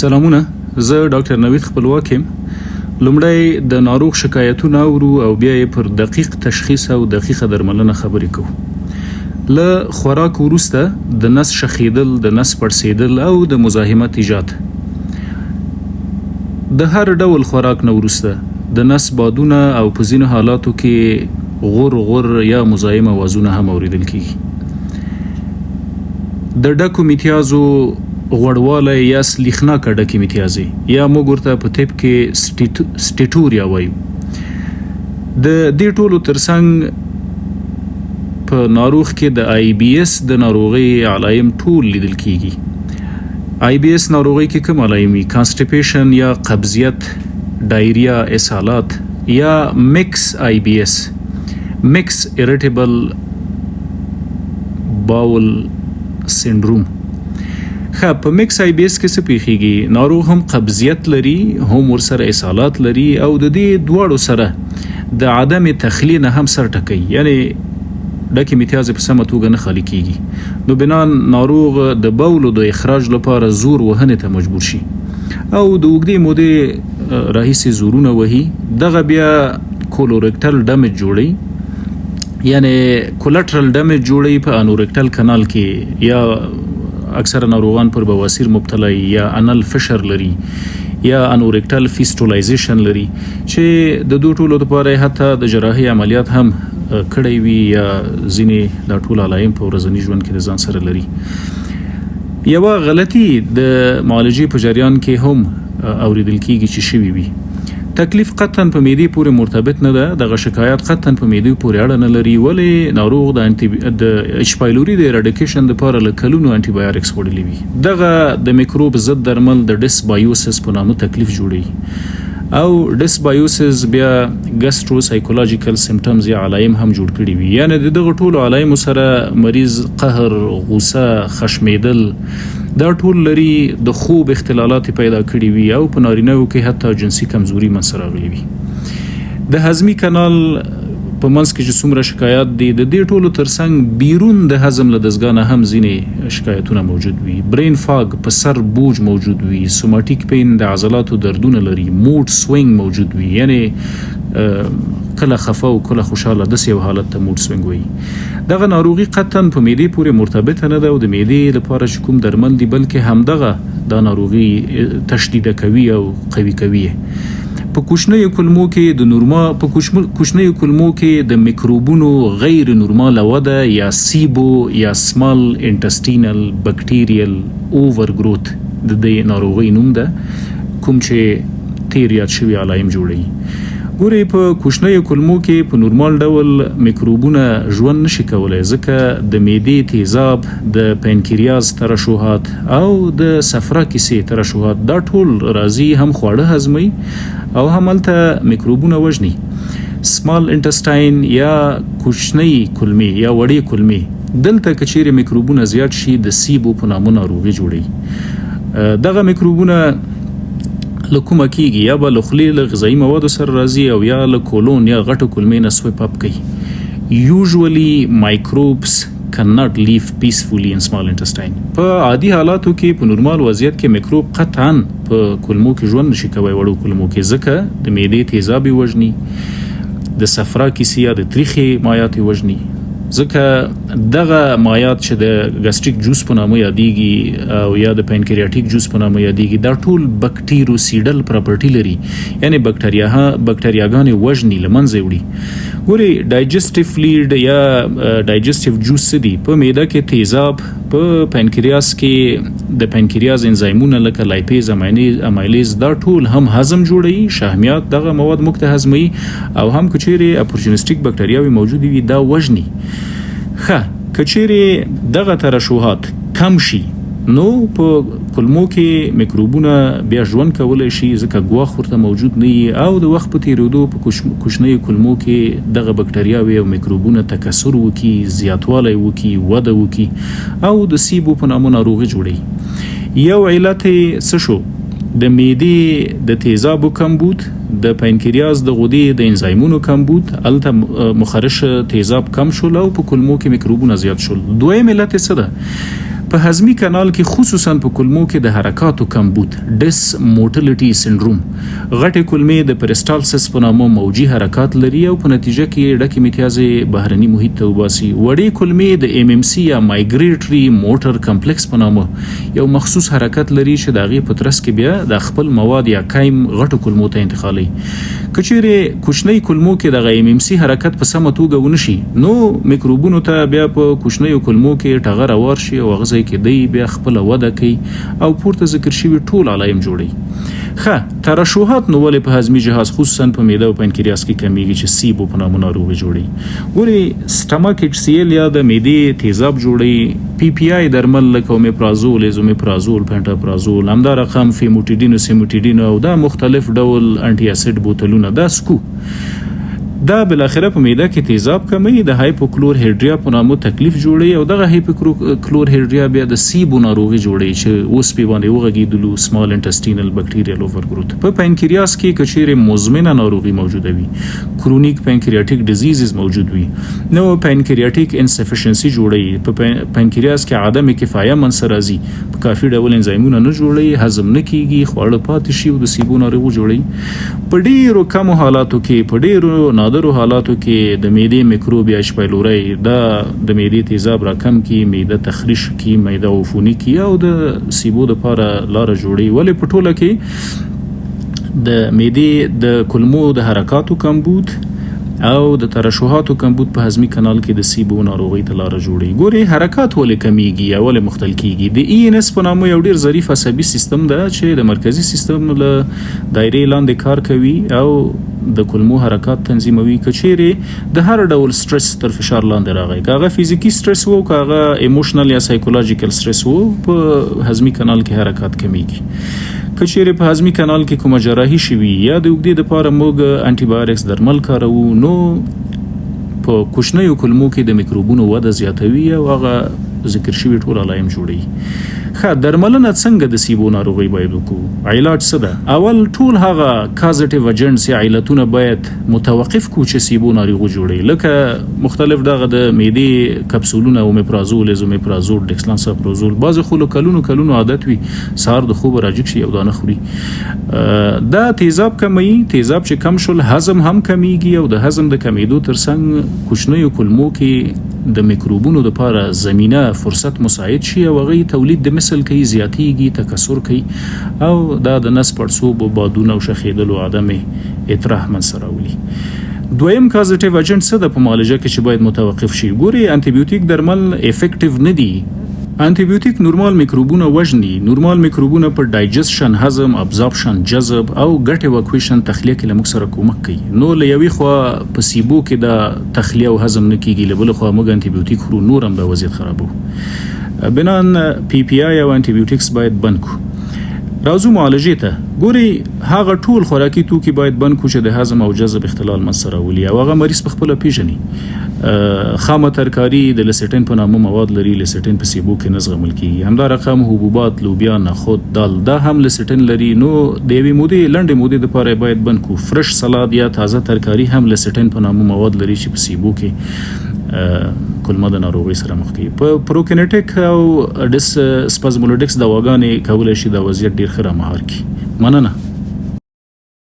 سلامونه، زه ډاکټر نوید خپلواک یم. لومړی د ناروغ شکایتونه اورو او بیا یې پر دقیق تشخیص او دقیقه درملنه خبرې کوو. له خوراک وروسته د نس شخیدل، د نس پړسیدل او د مزاحمت ایجاد. د هر ډول خوراک نه وروسته د نس بادونه او په ځینو حالاتو کې غور یا مزاحم اوازونه هم اوریدل کیږي. د ډکو میتیازو غوړوالی یا سلیخناکه ډکې میتیازې یا موږ ورته په طب کې سټیټوریا وایو. د دې ټولو ترڅنګ په ناروغ کې د آی بی اس د ناروغۍ علایم ټول لیدل کیږي. آی بی اس ناروغۍ کې کوم علایم وي؟ کانسټیپیشن یا قبضیت، ډایریا، اسهالات یا مکس آی بی اس، مکس ایریټیبل باول سندروم. په مکس آی بی اس کې څه پیښیږي؟ ناروغ هم قبضیت لري، هم ورسره اسهالات لري او د دې دواړو سره د عدم تخلیه نه هم سر ټکوي، یعنی ډکې میتیازې په سمه توګه نه خالي کیږي. نو بنان ناروغ د بولو د اخراج لپاره زور وهنې ته مجبور شي او د اوږدې مودې راهیسې زورونه وهي. دغه بیا کولوریکټل ډمیج جوړوي، یعنی کولټرل ډمیج جوړوي په انورکټل کانال کې، یا اکثر ناروغان پر بواسیر مبتلا یا انل فشر لري یا انورکټل فیسټولایزیشن لري چې د دوه ټولو لپاره حتی د جراحي عملیات هم کړی وي یا ځینې دا ټول علایم په ورځني ژوند کې د ځان سره لري. یوه غلطي د معالجې په جریان کې هم اوریدل کیږي چې شوي وي. تکلیف قطعا په معدې پورې مرتبط نه ده، دغه شکایت قطعا په معدې پورې اړه نه لري، ولې ناروغ د اچ پایلوري د اراډیکیشن لپاره له کلونو انټي بایوټکس خوړلي وي. دغه د میکروب ضد درمل د ډسبایوسس په نامه تکلیف جوړوي او ډسبایوسس بیا ګسټرو سایکولوژیکل سیمټمز یا علایم هم جوړ کړي وي، یعنی دغه ټولو علایمو سره مریض قهر، غوسه، خشمیدل دا ټول لري، د خوب اختلالات پیدا کړي وي او په نارینه‌و کې حتی جنسي کمزوري منځته راغلي وي. د هاضمې کانال په منځ کې چې څومره شکایات دي، د دې ټولو ترڅنګ بیرون د هضم له دستګاه نه هم ځینې شکایتونه موجود وي. برین فاګ، په سر بوج موجود وي، سوماټیک پین، د عضلاتو دردونه لري، موډ سوینګ موجود وي، یعنی کله خفه او کله خوشاله، داسې یو حالت ته موډ سوینګ وایي. دغه ناروغي قطعا په معدې پورې مرتبطه نه ده او د معدې لپاره چې کوم درمل دي بلکې همدغه دا ناروغي تشدیده کوي او قوي کوي. په کوچنیو کولمو کې د میکروبونو غیر نورماله وده یا سیبو یا سمال انټسټینل بکټیریل اوور گروث د دې ناروغي نوم ده، کوم چې تیر یاد شوي علایم جوړوي. ګورئ، په کوچنیو کولمو کې په نورمال ډول میکروبونه ژوند نشي کولی، ځکه د معدې تیزاب، د پنکریاز ترشحات او د صفرا کیسې ترشحات دا ټول راځي، هم خواړه هضموي او هم هلته میکروبونه وژني. سمال انټسټاین یا کوچنۍ کولمې یا وړې کولمې، دلته که چیرې میکروبونه زیات شي د سیبو په نامه ناروغي جوړوي. دغه میکروبونه له کومه کیږي؟ یا به له خولې له غذایي موادو سره راځي او یا له کولون یا غټو کولمې نه سویپ اپ کوي. یوزولي مایکروبس cannot live peacefully in small intestine. په عادي حالاتو کې په نورمال وضعیت کې میکروب قطعا په کولمو کې ژوند نشي کوي، وړو کولمو کې، ځکه د معدې تیزابي وژني، د صفرا کیسې یا د تریخې مایات وژني، ځکه دغه مایات چې د ګاستریک جوس په نامه یادېږي او یا د پنکریاټیک جوس په نامه یادېږي، دا ټول بکټیروسیډل پراپرټي لري، یعنی بکټریاګانې وژني، له منځه وړي. ګورئ، ډایجسټیو فلویډ یا ډایجسټیو جوس څه دي؟ په معده کې تیزاب، په پنکریاس کې د پنکریاز انزایمونه لکه لایپیز، امایلیز، دا ټول هم هضم جوړوي، شحمیات دغه مواد موږ ته هضموي او هم که چیرې اپورچونیسټیک بکټریاوې موجودې وي دا وژني. که چیرې دغه ترشحات کم شي نو په کولمو کې میکروبونه بیا ژوند کولی شي، ځکه ګواښ ورته موجود نه وي او د وخت په تیریدو په کوچنیو کولمو کې دغه بکټریاوې او میکروبونه تکثر وکړي، زیاتوالی وکړي، وده وکړي او د سیبو په نامه ناروغي جوړوي. یو علت یې څه شو؟ د معدې د تیزابو کمبود، د پنکریاز د غدې د انزایمونو کمبود، هلته مخرش تیزاب کم شول او په کولمو کې میکروبونه زیات شول. دویم علت څه ده؟ په هضمي کانال کې خصوصا په کولمو کې د حرکاتو کمبود ډس موټیلیټي سندروم غټې کولمې د پریسټالسس په نامه موجي حرکات لري او په نتیجه کې ډکې امتیازې بهرني محیط ته وباسي. وړې کولمې د MMC یا مایګریټري موټر کمپلیکس په نامه یو مخصوص حرکت لري چې د هغې په ترڅ کې بیا د خپل مواد یا کایم غټو کولمو ته انتقالوي. که چیرې کوچنۍ کولمو کې دغه MMC حرکت په سمه توګه ونه شي نو میکروبونو ته بیا په کوچنیو کولمو کې ټغر اوار شي او هغه ځای کې دی بیا خپله وده کوي او پورته ذکر شوي ټول علایم جوړوي. ترشحات نو ولې په هضمي جهاز خصوصا په معده او پنکریاس کې کمیږي چې سیبو په نامه ناروغي جوړوي. ګورې سټمک HCl یا د معدې تیزاب جوړوي. PPI درمل لکه اومیپرازول، ایزومیپرازول، پنټاپرازول، همدا رقم فیموټیډین او سیموټیډین او دا مختلف ډول انټي اسید بوتلونه دا سکو دا بلاخره په معده کې تیزاب کموي، د هایپوکلور هیډریا په نامه تکلیف جوړوي او دغه هایپوکلور هیډریا بیا د سیبو ناروغي جوړوي چې اوس په باندې وغږیدلو سمال انټسټینل بکټیریال اوورګروث. په پنکریاس کې کچېرې مزمنه ناروغي موجوده وي، کرونیک پنکریاټیک ډیزیزز موجود وي، نو پنکریاټیک انسفیشنسي جوړوي. په پنکریاس کې عدم کفایه منځ راځي، په کافي ډول انزایمونه نه جوړوي، هضم نه کیږي، خواړه پاتې شي او د سیبو ناروغي جوړوي. په ډیرو کمو حالاتو کې، په ډیرو نادرو حالاتو کې د معدې میکروب یا شپایلوري دا د معدې تیزاب راکم کی، معده تخریش کی، معده عفونی کی او د سیبو د لپاره لار جوړي. ولې په ټوله کې د معدې د کولمو د حرکاتو کمبود او د ترشحاتو کمبود په هضمي کانال کې د سیبو ناروغي ته لاره جوړي. ګوري حرکات ولې کمیږي یا ولې مختل کیږي؟ د ENS په نامه یو ډیر ظریف عصبي سیستم ده چې د مرکزی سیستم له دایرې لاندې کار کوي او د کولمو حرکات تنظیموي. کچېرې د هر ډول سټرس تر فشار لاندې راغی، کاغه فزیکی سټرس وو، کاغه ایموشنل یا سایکولوژیکل سټرس وو، په هضمي کانال کې حرکات کمیږي. کچېرې په هضمي کانال کې کومه جراحي شوي یا د اوږدې دپاره موږ انټي بایوټکس درمل کاروو نو په کوچنیو کولمو کې د میکروبونو وده زیاتوي او هغه ذکر شوي ټول علایم جوړوي. درملنه څنګه د سیبو ناروغي باید وکړو؟ علاج څه ده؟ اول ټول هغه کازټیو اجنټس یا علتونه باید متوقف کړو چې سیبو ناروغي جوړوي، لکه مختلف دغه د معدې کپسولونه، اومیپرازول، ایزومیپرازول، ډیکسلانساپروزول. بعضې خو له کلونو عادت وي سهار د خوبه راجګ شي یو دانه خوري. دا تیزاب کموي. تیزاب چې کم شول هضم هم کمیږي او د هضم د کمیدو ترڅنګ کوچنیو کولمو کې د میکروبونو لپاره زمینه فرصت مساعد شي او هغه تولید د مثل کوي، زیاتیږي، تکثر کوي او دا د نس پړسوب، بادونه او شخیدلو عدم اطراح منځ راولي. دویم کازټیو اجنټ څه ده په معالجه کې چې باید متوقف شي؟ ګوري انټي درمل افیکټیو نه دي. انټي نورمال میکروبونه وژني. نورمال میکروبونه پر ډایجسشن، هضم، ابزورپشن، جذب او ګټ ایواکویشن تخلیه کې لمک سره کومک کوي. نو له یوې خوا په سیبو کې د تخلیه او هضم نه کیږي، له بل خوا موږ انټي خورو نور هم د وضعیت خرابو. بنان PPI او انټي باید بند کو. راځو معالجې ته. ګوري هغه ټول خوراکي توکي باید بند کو چې د هضم او جذب اختلال منځ راولي او هغه مریض په خپله پیژني. خامه ترکاري د لسټین په نامه مواد لري، لسټین په سیبو کې نه زغمل کیږي. همدا رقم حبوبات، لوبیا، نخود، دال دا هم لسټین لري. نو د یوې مودې لنډې مودې دپاره باید بند کو. فرش سلاد یا تازه ترکاري هم لسټین په نامه مواد لري چې په سیبو کې کولمه د ناروغۍ سره مخ کوي. په پروکینیټیک او ډس سپازمولوډکس دواګانې کولی شي دا وضعیت ډېر ښه رامهار کړي. مننه.